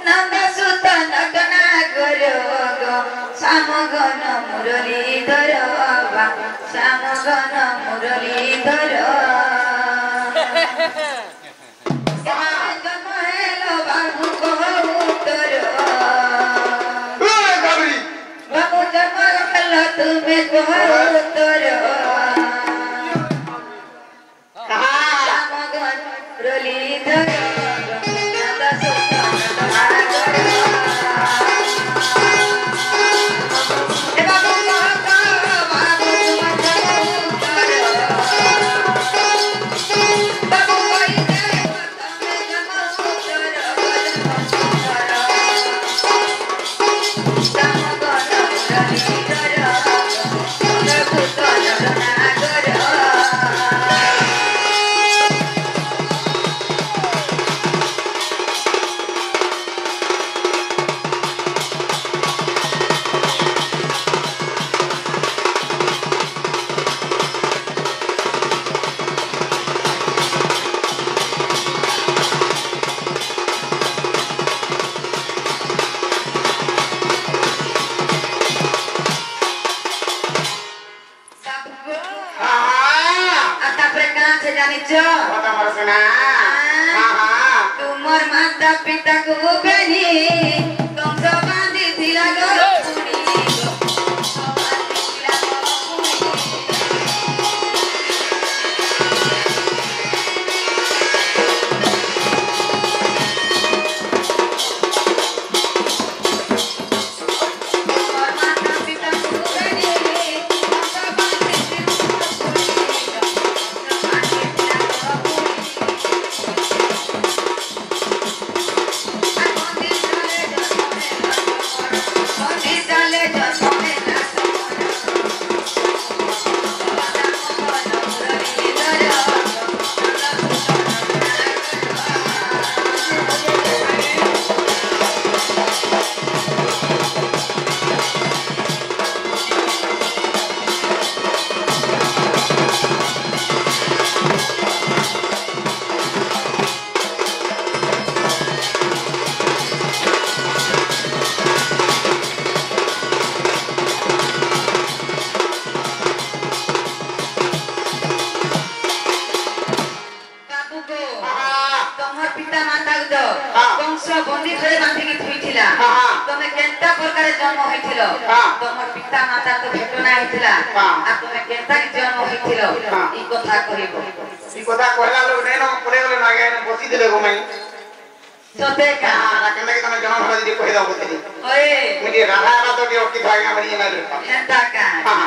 नंदसुत नटना करो गो श्यामघन मुरलीधर बा श्यामघन मुरलीधर जन्म हेलो बाबू को उत्तर बाबू जन्म हेलो तुम्हें को उत्तर श्यामघन मुरलीधर तुमर माता पिता को बेनी तुम सब बांधी दिला गो तमर पिता माता तो भेटना हेतिला आ तमे केनता के जन्म होइथिलो ई कथा कहिबो ई कथा कहला लोग नै न पले गले ना गए बसी देले गो मई सते का केना के तमे जन्म होला जे कहि दाओ बतली ओए मुझे राधा रातो के ओकी भागा मरी ना हेंता का हां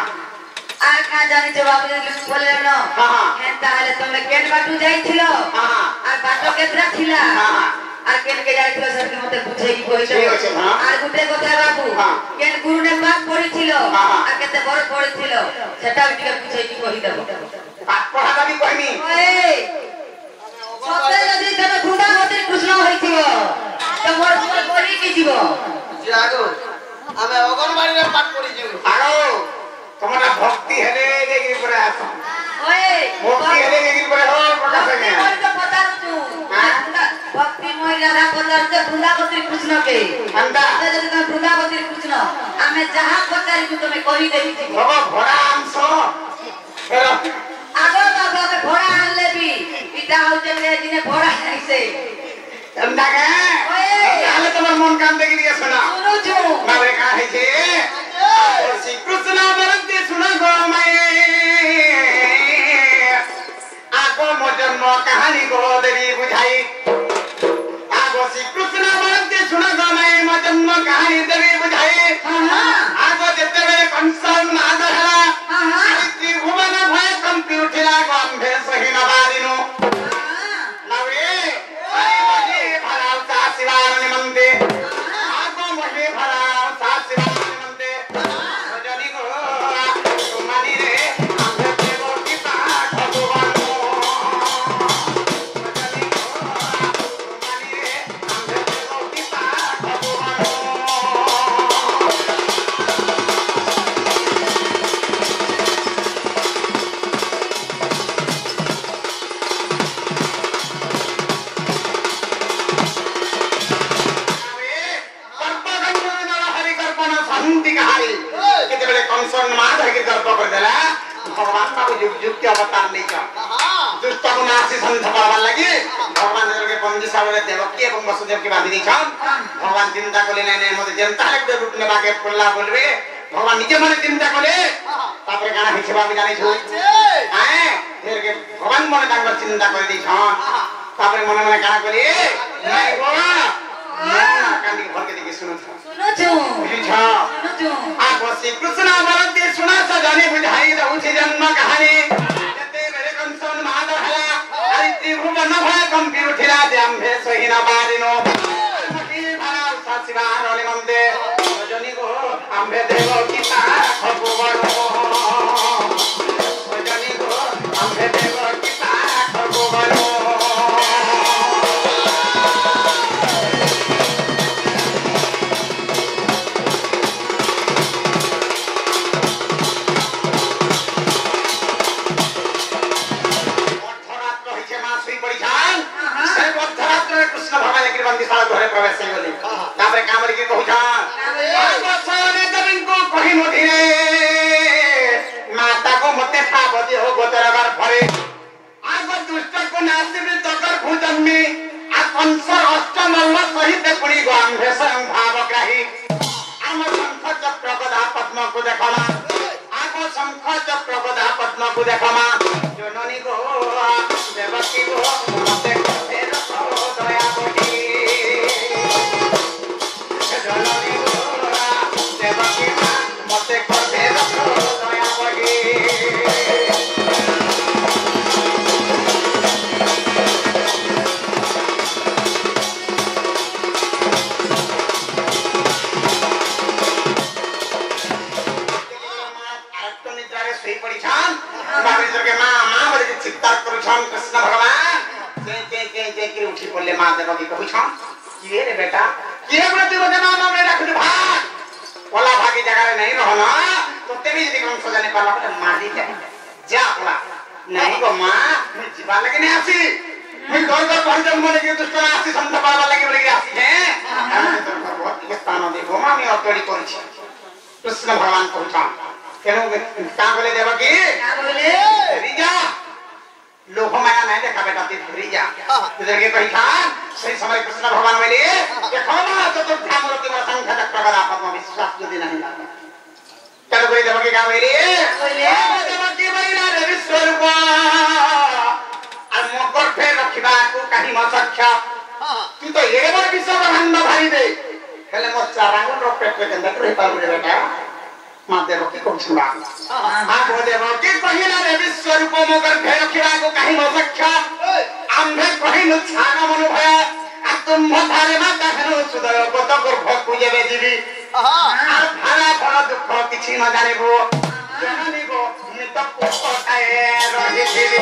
आ का जानि जवाब दे बोले न हां हेंता हले तमे केन बाटू जाइथिलो हां आ बाटो केतरा थिला हां आ केन के जाइथिलो सर के मते पूछे की कहिलो आ गुटे কথা बाबू केन गुरु ने बात पढिथिलो आ केते बड़ पढिथिलो सेटा बिके पूछे की कहि देबो पाठ पढा भी कहनी ओए सते जदी तमे वृंदावती कृष्ण होइथिबो त मोर मोर बोली की जीवो जागो आमे अगनबाड़ी रे पाठ पढि जेउ आगो तमरा भक्ति हेले देगी पर आस ओए भक्ति हेले देगी पर हो प्रकाश ने मोर तो पता तू भक्ति मोहि राधा पचार से वृंदावती कृष्ण के अंदा जदी तमे वृंदावती कृष्ण आमे जहां पचारी तू तमे कहि देबी बाबा भोरा अंश आगो बाबा के भोरा आन लेबी पिता होते ले दिने भोरा ऐसे अंदा के ओए हाले तमर मन काम देखि दिए सुना सुनो जो मारे का है छे श्री कृष्ण बरते सुना गो मैं आगो मोजन कहानी गो देवी बुझाई श्री कृष्ण बरते सुना गो मैं मोजन कहानी देवी बुझाई आगो जेते बेले कंसन नाद हला त्रिभुवन भय कंपी उठिला गंभे सही नबारिनु नवे मही भराव सा शिवार निमंते आगो मही भराव सा शिवार निमंते भजनी गो तुम्हारी रे आंधे देवो की पाठ भगवान भजनी गो तुम्हारी रे आंधे देवो की पाठ भगवान कहानी केते बेले कंसन मार धके गर्भ कर देला भगवान का युक्ति अवतार नहीं छ दुष्ट को नासी संत पावा लगी भगवान के पंजी साबरे देवकी एवं वसुदेव की बांधी छन भगवान चिंता कोले नै मते जनता लगबे रूप ने बाके फुल्ला बोलबे भगवान निजे माने चिंता कोले तापर गाना हिसेबा भी जानि छु आए फिर के भगवान मन डांगर चिंता कर दी छन तापर मन मन गाना कोले नै गो ना कांदी भर के देखि सुनो छु बुझी छ सुनो छु आ बसी कृष्ण बलद दे सुना छ जाने बुझाई रहु छ जन्म कहानी जते बेले कंसन माद हला अरे त्रिभुवन भय गंभीर उठिला जाम्भे सहिना बारिनो मकी भरा सासिबार ओले मंदे रजनी गो आम्भे देव की तारा खबुवनो रजनी गो आम्भे देव की तारा खबुवनो घरे प्रवेश गली तापर कामर की कहू छन बसने जबिन को कहि मधिरे माता को मते ठाबदी हो गोतरगर भरे आगो दुष्ट को नासिबे तकर भुजन में आ कंसर अष्टमल्ल सहित पुरी गांभे स्वयं भावग्राही आम शंख चक्र गदा पद्म को देखमा आगो शंख चक्र गदा पद्म को देखमा जननी गो देवकी गो मते फेर दया कोटी जननी गोरा देवकी मते करबे दया बगी आरक्त निद्रारे सोई पड़ी छन बाबरी के मां बड़ी चित्ता करू छन कृष्ण भगवान जे के उठी बोले मां देवकी कहू छन किए रे बेटा किए प्रति बदे मां में रख दे भाग ओला भागी जगह रे नहीं रहना तो तेरी यदि कौन सजाने पाला तो मार दी जा ओला नहीं गो मां मैं जीवा लगे नहीं आसी मैं घर घर पहुंच जब मन के दुष्ट आसी संत पावा लगे बोले कि आसी है हम तो बहुत स्थान दे गोमा में अटड़ी करी छी कृष्ण भगवान कहता केनो का बोले देवकी का बोले रिजा लोभ माया नहीं देखा बेटा ती रिजा इधर के कही था सही समय कृष्ण भगवान बोले देखो ना चतुर्था मूर्ति में संख्या चक्र गदा पद्म विश्वास यदि नहीं चलो कोई देवकी का बोले देवकी बोला रे विश्वरूप और मकर फेर रखिबा को कहीं म सख्या तू तो ये बार विश्व ब्रह्मांड भाई दे हेले मो चारांगन रो पेट के अंदर रही पार बेटा मां देवकी को सुना हां को देवकी कहिला रे विश्वरूप मकर फेर रखिबा को कहीं म सख्या आम्भे कहीं न छाना मन भया आ तुम थारे माता हेनो सुदय गत गर्भ पूजेबे जीवी आ भाला फल दुख किछि न जानेबो जननी गो नित पोटाए रहि जीवी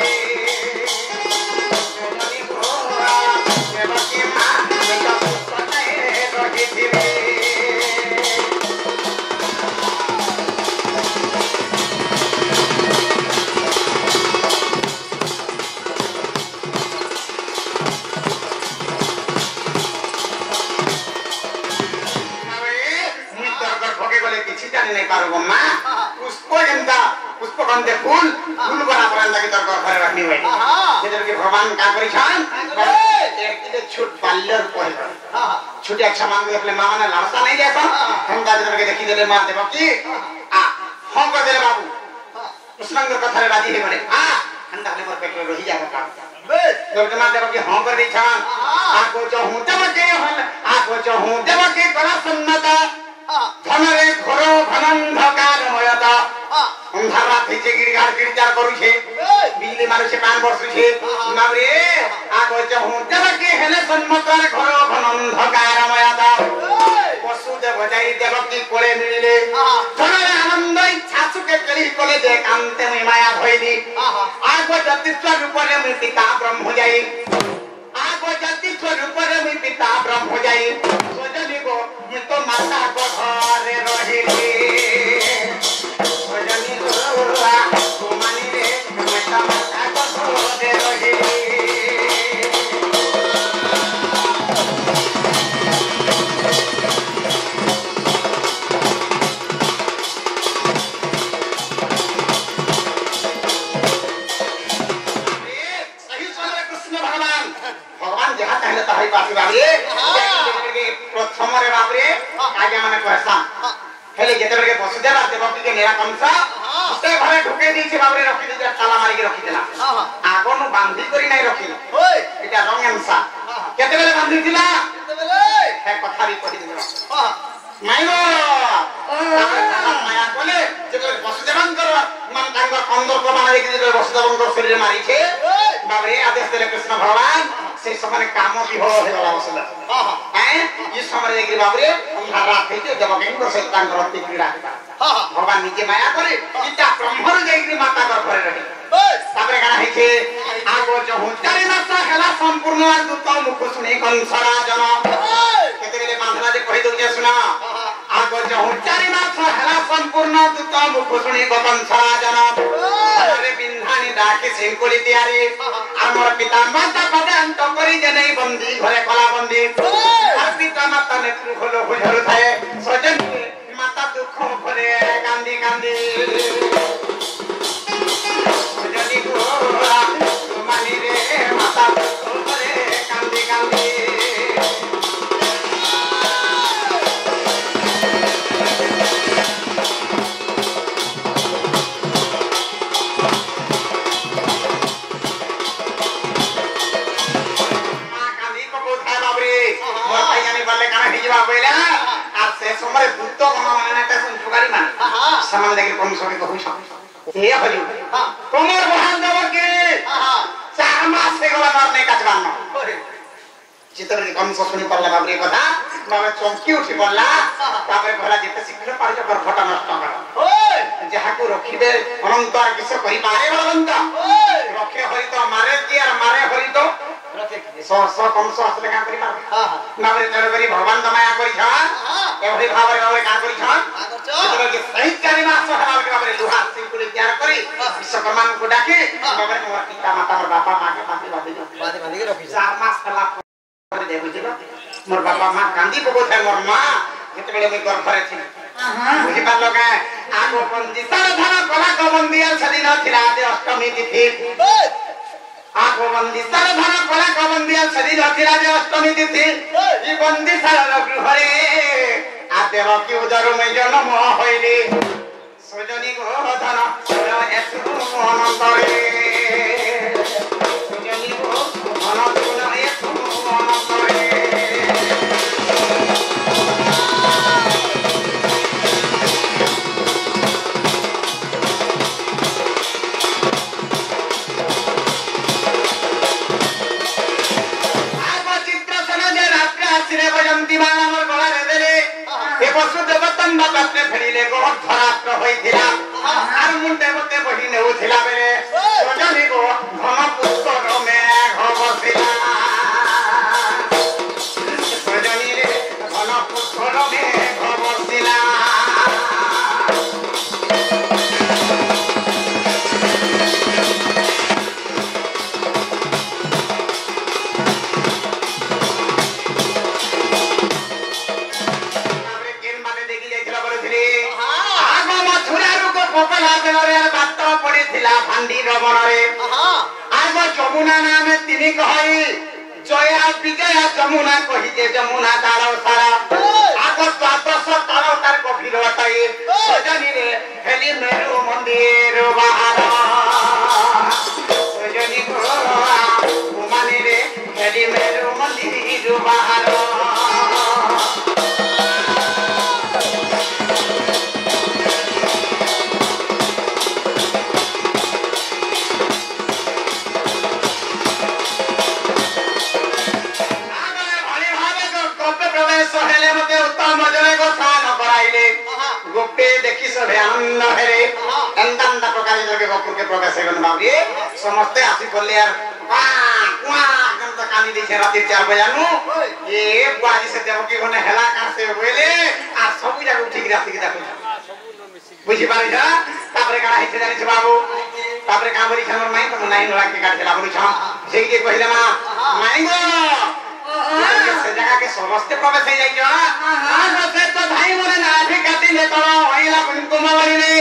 जननी गो देवकी मां नित पोटाए रहि जीवी नहीं पारो मां उसको जनता उसको गंदे फूल बराबर अंदा की तरफ घर रखनी हुई जेदर के भगवान का करी छन एक किले छूट बाल्यर कोई छूट अच्छा मांग देखले मां ने लालसा नहीं देखा हम दादर के देखी देले मां देवकी आ हम कर देले बाबू कृष्णंगर कथा रे राजी है बने आ अंदा ले मोर पेट रही जागा का बस मां देवकी हम कर दी छन आ को जो हूं देवकी हन आ को जो हूं देवकी कला सन्नता धनरे घर घनंधकारमयता अंधारा थैचे गिरगार गिरजार करू छे बिजली मारू छे पान बरसु छे नामरे आगो जहु देवकी हेले सन्मतर घर घनंधकारमयता पशु देव जाई देवकी कोले मिलिले धनरे आनंद इच्छासु के कली कोले दे कांते में माया भइली आगो जतिस्व रूप रे मैं पिता ब्रह्म जाई आगो जतिस्व रूप रे मैं पिता ब्रह्म जाई सोजनी को मैं तो माता को घरे रहिली सोजनी गोरा घुमानी रे मैं तो माता को घरे रहिली वसुदेव देवकी के निराकंस से घरे ढुके दी छे बाबरे रखी दे ताला मारी के रखी देला आगो नु बांधी करी नै रखी ओए एटा रंगेंसा केते बेले बांधी दिला केते बेले हे कथा भी कहि दिलो माइगो माया कोले जे वसुदेवंकर मन कांगर कंदर को मारे के जे वसुदेवंकर शरीर मारी छे बाबरे आदेश देले कृष्ण भगवान से समय काम भी हो हेला वसुदेव हैं ये समय के बाबरे रात हे जब केंद्र से कांगर क्रीड़ा भगवान निजे माया करे इटा ब्रह्मर जाई माता घर घरे रही तापरे काना हे छे आगो जहु चारि मास हेला संपूर्ण दूत मुख सुने कंसरा जन केते बेले बांधला जे कहि दउ जे सुना आगो जहु चारि मास हेला संपूर्ण दूत मुख सुने कंसरा जन अरे बिन्धानी डाके सिंकुली तयारी हमर पिता माता पदे अंत करी जे नै बंदी घरे कला बंदी आ पिता माता ने खोलो बुझरु थाए सजन माता दुख भरे कांदी कांदी सजनी को मानी रे माता दुख भरे कांदी कांदी हिजवा बोला आ से समय भूत कमा माने त सुगारी मान समान देखि कोन सके कहू छ ए हजू कोमर बहान देव के 4 मास से गला मारने काटबान चित्र के कम सुनी पड़ला बाबरे कथा बाबा चौकी उठी पड़ला तापर भला जेते शीघ्र पारित कर फटा नष्ट कर ओए जहा को रखिबे अनंत आर किछ कहि पारे बलवंत रखे हरि तो मारे की आर मारे हरि तो सो कम सो असले का करी मारे नावरे चलो करी भगवान दमाया करी छ एवढे भावरे भावरे का करी छ जेतबे के सही 4 मास हराल के बाबरे लोहा सिंकुली तैयार करी विश्वकर्मा को डाके बाबरे मोर पिता माता मोर बापा मां के बांधी के रखी 4 मास हला करे दे बुझिलो मोर बापा मां कांदी को थे मोर मां जेतबे में घर करे थी बुझि पालो का आगो पंजी सरधन कला कबंदिया सदिन थिला दे अष्टमी तिथि आगो बंदी सरधन कला कबंदिया सदिन थिला दे अष्टमी तिथि ई बंदी साल गृहरे आ देव की उदर में जन्म होइली सजनी को धन एसु अनंतरे सजनी को धन गुण एसु अनंतरे वसुदेवतन बापने फेरिले गोठ धरात्र होइथिला आर मुंडे मते बहिने उथिला बेले सजनी को घन पुष्कर में घबसिला सजनी रे घन पुष्कर में घबसिला भांडी रमण रे आगो जमुना नाम तिनी कहई जया विजया जमुना कहि जे जमुना तारो सारा आगो 1200 तारो तार गभीर हटाई सजनी रे हेली मेरु मंदिर बाहर सजनी को मानी रे हेली मेरु मंदिर बाहर गोपे देखी सब आनंद हेरे अंतंत प्रकार लगे गोपुर के प्रवेश गन बाबी समस्त आसी बोले यार कुआ गंत कानी दिखे रात 4 बजानु ये बाजी से देव की गने हेला का से होले आ सब जगह उठी के रात के देखो बुझी पारी जा तापरे काना हिते जानि छ बाबू तापरे का बरी खमर माई त नाइन राख के काट देला बनु छ से के कहिले मा माइगो से जगह के समस्त प्रवेश हो जाई आज से तो भाई मोरे ना भी काटी ले तो होइला कुमावली रे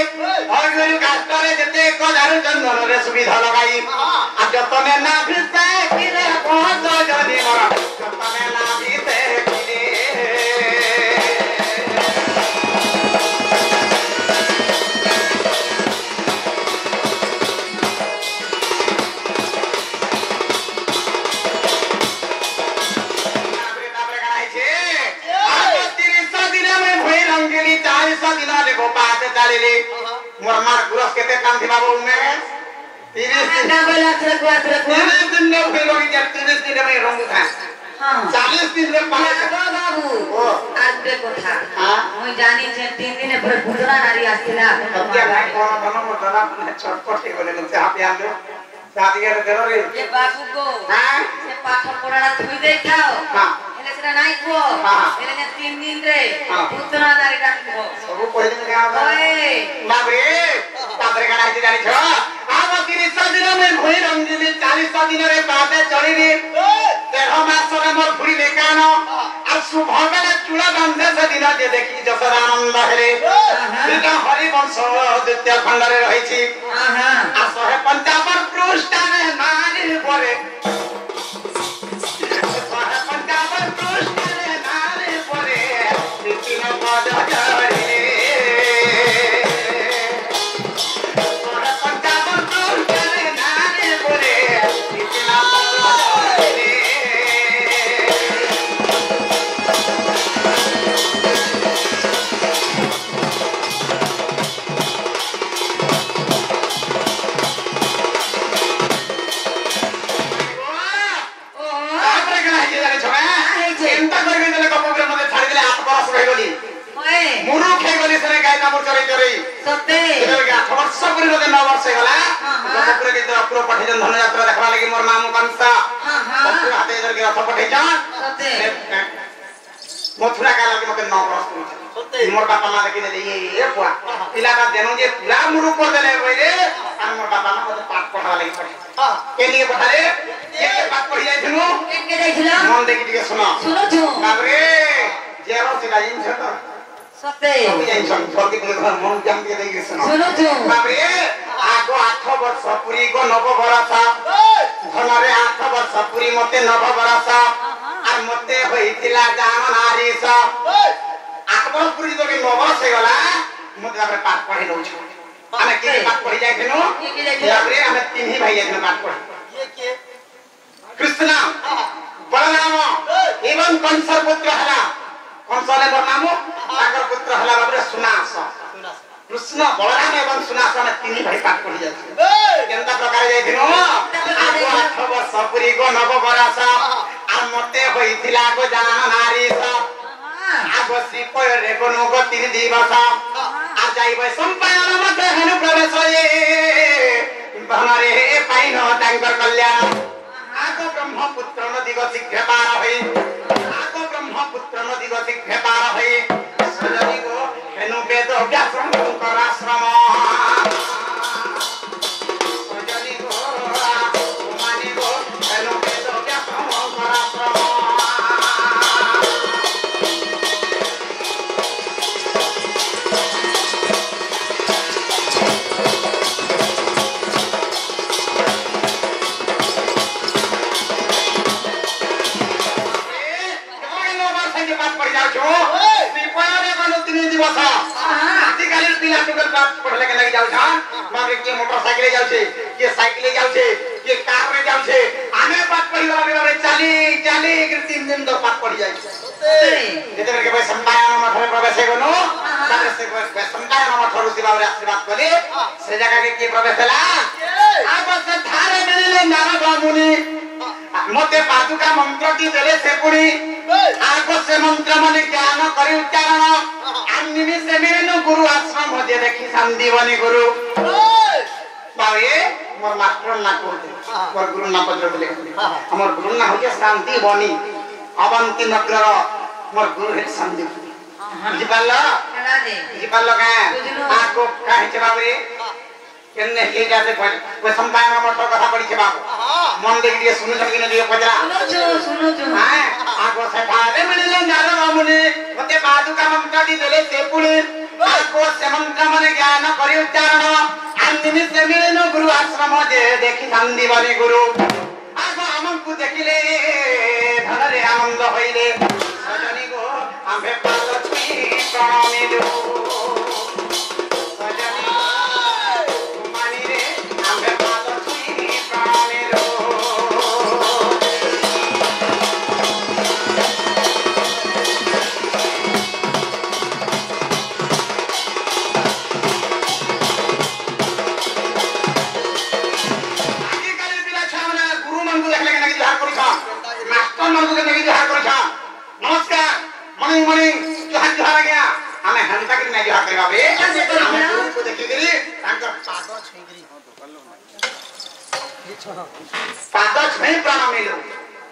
और गुरु कास्टरे जते को दारु चंदन रे सुविधा लगाई आ जतने ना भी से किले पहुंच जदी मोर जतने ना भी से किले से डालेले मोर मार गुरस केते काम थी बाबू में 30 दिन ना बोला तेरे को 30 दिन में फिर लोग जब 30 दिन में रंग था हां 40 दिन में पाले बाबू आज देखो था हां मैं जानी जे 3 दिन पर बुजरा नारी आस्थिला क्या भाई कोन बनो दना छटपटे बोले से आप याद लो शादी के देरो रे ये बाबू को हां से पाठ पढ़ाड़ा थुई दे थाओ हां एले सेरा नाई को एले ने 3 दिन रे बुजरा नारी डाकबो सब पहिले में क्या ओए बाबरे ताबरे गाना है जानी छो आब 30 दिन में भई रंगीली 40 दिन रे बाते चढ़ी रे 13 मास रे मोर भुरी लेकानो आ शुभ बेले चूड़ा बांधे से दिन जे देखी जसरानंद हेरे एटा हरि वंश द्वितीय खंड रे रही छी हां आ 155 पृष्ठ रे नारी परे 155 पृष्ठ रे नारी परे तीन पद जरे सते एके 8 वर्ष पुरी रे 9 वर्ष गला गोपुर के अपुर पठेजन धन यात्रा देखबा लागि मोर नाम कंसा हां हां हाते इधर के रथ पठेजा सते मथुरा का लागि मते 9 वर्ष सते मोर बापा मा देखि देले ये पुआ पिला का देनो जे पूरा मुरु को देले बइले आ मोर बापा मा मते पाठ पढा लागि पढे हां के लिए पठाले ये पाठ पढि जाय थनु के जायथिला मन देखि दिके सुनो छु बाबरे जेरो सिला जिन छ त सते टेंशन छोटी को घर मन जाम के देगी सुनो छु बाबरे आगो 8 वर्ष पुरी को 9 वर्ष धनरे 8 वर्ष पुरी मते 9 वर्ष आ मते होइतिला जान नारी स 8 वर्ष पुरी तो के 9 वर्ष गला मते बाबरे पाठ पढि लउ छु आमे के पाठ पढि जाय थेनु बाबरे आमे तीन ही भाई जाय पाठ पढि ये के कृष्ण बलराम एवं कंस पुत्र हला कंसले बरनामो ताकर पुत्र हला बाबरे सुनास कृष्ण बलराम एवं सुनास ने तीन भाई पाठ पढि जाय केनता प्रकार जाय थिनो आगो 8 वर्ष पुरी को 9 वर्ष आ मते होइथिला को जान नारी स आगो श्री पयरे को नो को 3 दिवस आ जाइबे संपायन मते हनु प्रवेश ये भनरे पाइन तांकर कल्याण आगो ब्रह्मपुत्र नदी को शीघ्र पार होई आगो ब्रह्मपुत्र नदी को शीघ्र पार होई सजनी को हेनु वेद व्याश्रम कर आश्रम सजनी को मानी को हेनु वेद व्याश्रम कर आश्रम आजकल पिला टुकल बात पढ़ले के लग जाउ छा मारे के मोटरसाइकिल जाउ छे के साइकिल जाउ छे के कार में जाउ छे आने बात परिवार रे चली चली के 3 दिन तो बात पड़ जाय छे जेते के भाई संतायन मठ में प्रवेश हेगनो तारे से संतायन मठ रो शिवा रे आशीर्वाद कले से जगह के प्रवेश हला अब से थारे मिले नारद मुनि मते पादुका मंत्र की देले से पुणी आगो से मंत्र मन ज्ञान करी उच्चारण अन्निमी से मिलेनु गुरु आश्रम मध्य देखि संदीवनी गुरु बावे मोर मास्टर ना कहते मोर गुरु ना पत्र बोले हमर गुरु ना होके शांति बनी अवंती नगर मोर गुरु है संदीप बुझिपाला कला दे बुझिपाला का आगो काहे छ बाबरे केने हे जाते कोई संतान मठ कथा पड़ी छ बाबू मन देख दिए सुनु संगी ने दिए पजरा सुनो जो हां आगो से भारे मिले नारद मुनि मते पादुका मंत्र दी देले से पुणी आगो से मंत्र मन ज्ञान करी उच्चारण अन्निमी से मिलेनु गुरु आश्रम दे देखि संदीवनी गुरु आगो हमकु देखिले धन रे आनंद होइले सजनी गो आमे पालकी प्रणामी दो सजनी मानी रे आमे पालकी प्रणामी दो जुहार जुहार गया हमें हंता के नहीं जुहार करबा रे हमें गुरु को देखि करी तांकर पाद छई प्राण मिलो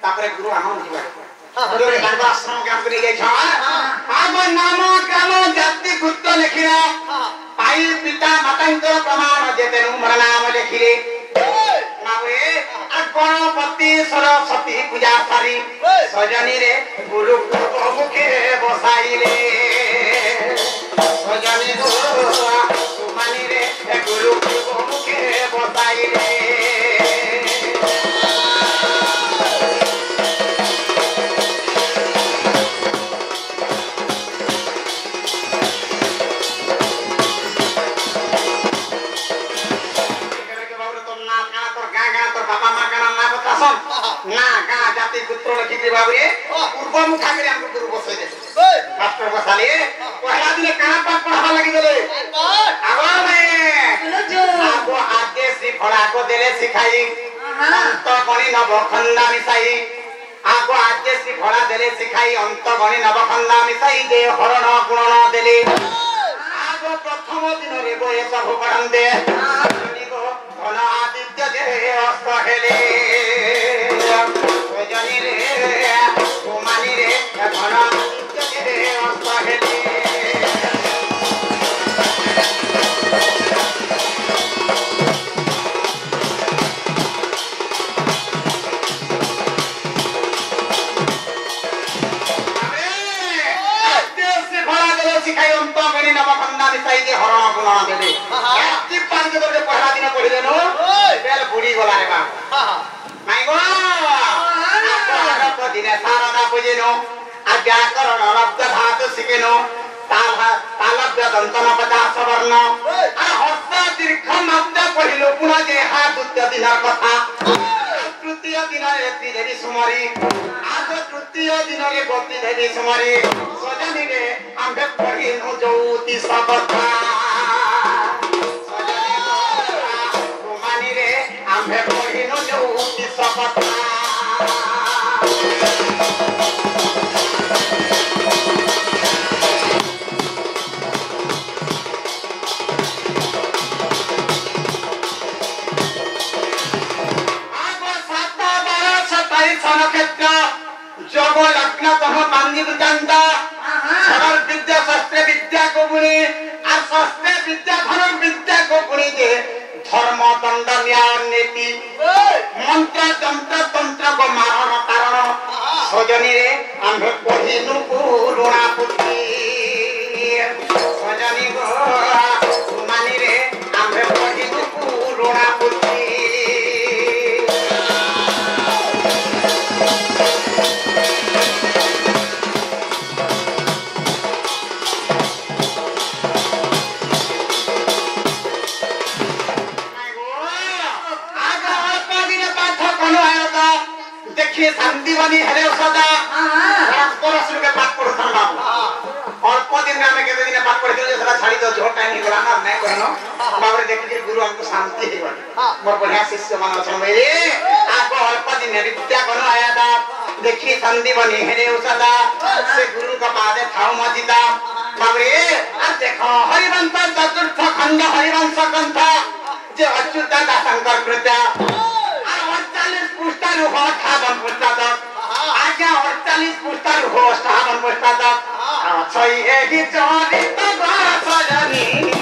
तापरे गुरु आनंद जीवा गुरु रे तांकर आश्रम के हमके ले छ आब नाम काम जाति गुप्त लिखिरा पाई पिता माता इंद्र प्रमाण जेते उमर नाम लिखिरे नावे गणपति सरस्वती पूजा सारी सजनी रे गुरु मुखे बसाइले सजनी रो सुमानी रे गुरु मुखे बसाइले ना का जाति पुत्र लखी के बाबू रे पूर्व मुखा करे हमको गुरु बसै दे मास्टर बसाले पहला दिन कहां पर पढ़ावा लगी देले आगो में आगो आगे श्री फड़ा को देले सिखाई अंत गणी नवखंडा मिसाई आगो आगे श्री फड़ा देले सिखाई अंत गणी नवखंडा मिसाई दे हरण गुणन देले आगो प्रथम दिन रे बोए सब पढ़न दे घन आदित्य दे अस्त हेले सजनी रे सुमानी रे घन आदित्य दे अस्त हेले सिखाई अंत गणी नवखंडा मिसाई दे हरण गुणन देले याति पान के दरे पहला दिन पढ़िले नो बेल बुड़ी गला रे बा माई गो आको दिने सारदा बुझिनो आ व्याकरण रब्द धातु सिकेनो तालव्य दंतन 50 वर्ण आ हस्त दीर्घ मध्य पढ़िलो पुनः जे हा द्वितीय दिन कथा तृतीय दिन रे देवी सुमरी आज तृतीय दिन रे गति देवी सुमरी सजनी रे आम्भे पढ़िनो ज्योति सबथा सजनी सुमानी रे आम्भे पढ़िनो ज्योति सबथा क्षेत्र जग लग्न कह बांधी जानता सरल विद्या शस्त्र विद्या को बुणी और शस्त्र विद्या धर्म विद्या को बुणी दे धर्म दंड न्याय नीति मंत्र तंत्र तंत्र को मारण कारण सजनी रे आम्भे पढ़िनु पुरुणा पुत्री सजनी गो सुमानी रे आम्भे पढ़िनु पुरुणा पुत्री देखिए शांति बनी हरे सदा परस्पर के बात पढ़थन बाबू अल्प दिन में हमें केते दिन बात पढ़ितो जे सदा छाड़ी दो झोट टाइम निकला ना मैं कहनो बाबू देखि गुरु हमको शांति हे मोर बढ़िया शिष्य मान छन रे आपको अल्प दिन विद्या कोनो आया दा देखिए शांति बनी हरे सदा से गुरु का पादे थाउ मजिता बाबू रे आ देखो हरिवंश चतुर्थ खंड हरिवंश ग्रंथ जे अच्युत शंकर कृत्या 48 पुस्तक हो 58 पुस्तक आज्ञा 48 पुस्तक हो 58 पुस्तक सही है कि चरित सजनी